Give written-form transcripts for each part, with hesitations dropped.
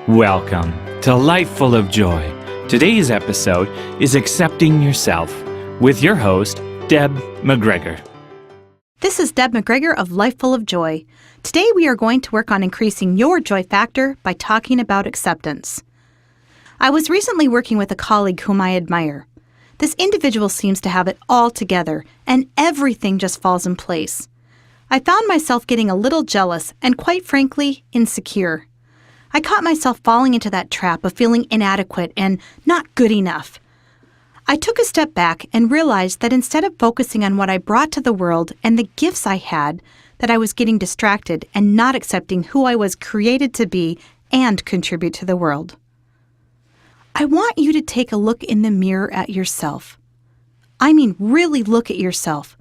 Welcome to Life Full of Joy. Today's episode is Accepting Yourself with your host, DebMcGregor. This is DebMcGregor of Life Full of Joy. Today we are going to work on increasing your joy factor by talking about acceptance. I was recently working with a colleague whom I admire. This individual seems to have it all together, and everything just falls in place. I found myself getting a little jealous and, quite frankly, insecure. I caught myself falling into that trap of feeling inadequate and not good enough. I took a step back and realized that instead of focusing on what I brought to the world and the gifts I had, that I was getting distracted and not accepting who I was created to be and contribute to the world. I want you to take a look in the mirror at yourself. I mean, really look at yourself,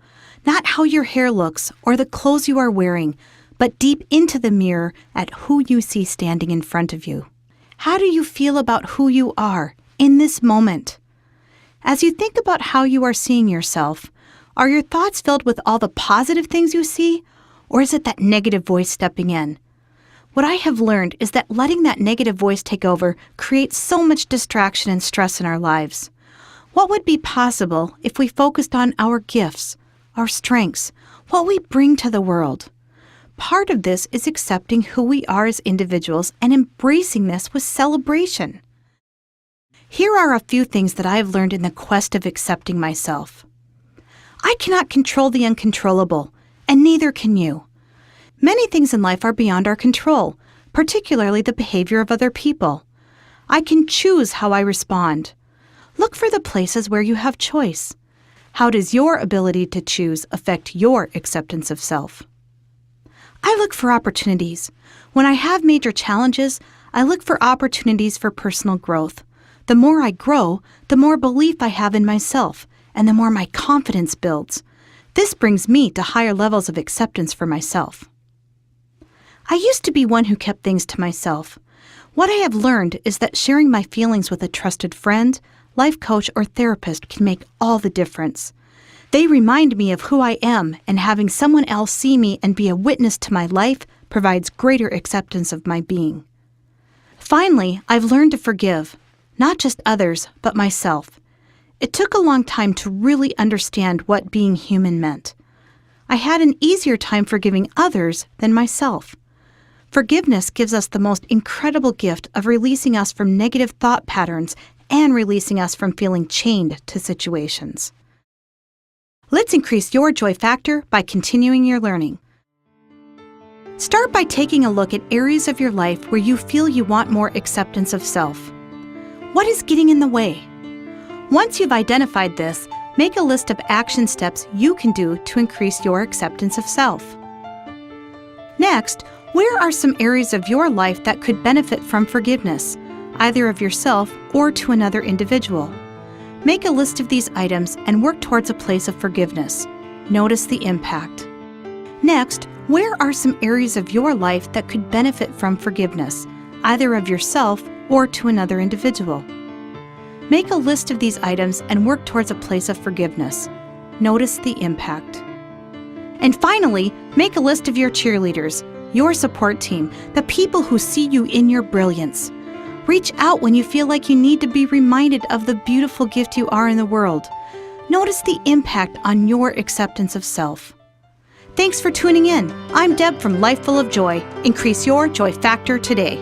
not how your hair looks or the clothes you are wearing, but deep into the mirror at who you see standing in front of you. How do you feel about who you are in this moment? As you think about how you are seeing yourself, are your thoughts filled with all the positive things you see, or is it that negative voice stepping in? What I have learned is that letting that negative voice take over creates so much distraction and stress in our lives. What would be possible if we focused on our gifts, our strengths, what we bring to the world? Part of this is accepting who we are as individuals and embracing this with celebration. Here are a few things that I have learned in the quest of accepting myself. I cannot control the uncontrollable, and neither can you. Many things in life are beyond our control, particularly the behavior of other people. I can choose how I respond. Look for the places where you have choice. How does your ability to choose affect your acceptance of self? I look for opportunities. When I have major challenges, I look for opportunities for personal growth. The more I grow, the more belief I have in myself, and the more my confidence builds. This brings me to higher levels of acceptance for myself. I used to be one who kept things to myself. What I have learned is that sharing my feelings with a trusted friend, life coach, or therapist can make all the difference. They remind me of who I am, and having someone else see me and be a witness to my life provides greater acceptance of my being. Finally, I've learned to forgive, not just others, but myself. It took a long time to really understand what being human meant. I had an easier time forgiving others than myself. Forgiveness gives us the most incredible gift of releasing us from negative thought patterns and releasing us from feeling chained to situations. Let's increase your joy factor by continuing your learning. Start by taking a look at areas of your life where you feel you want more acceptance of self. What is getting in the way? Once you've identified this, make a list of action steps you can do to increase your acceptance of self. Next, where are some areas of your life that could benefit from forgiveness, either of yourself or to another individual? Make a list of these items and work towards a place of forgiveness. Notice the impact. Next, where are some areas of your life that could benefit from forgiveness, either of yourself or to another individual? Make a list of these items and work towards a place of forgiveness. Notice the impact. And finally, make a list of your cheerleaders, your support team, the people who see you in your brilliance. Reach out when you feel like you need to be reminded of the beautiful gift you are in the world. Notice the impact on your acceptance of self. Thanks for tuning in. I'm Deb from Life Full of Joy. Increase your joy factor today.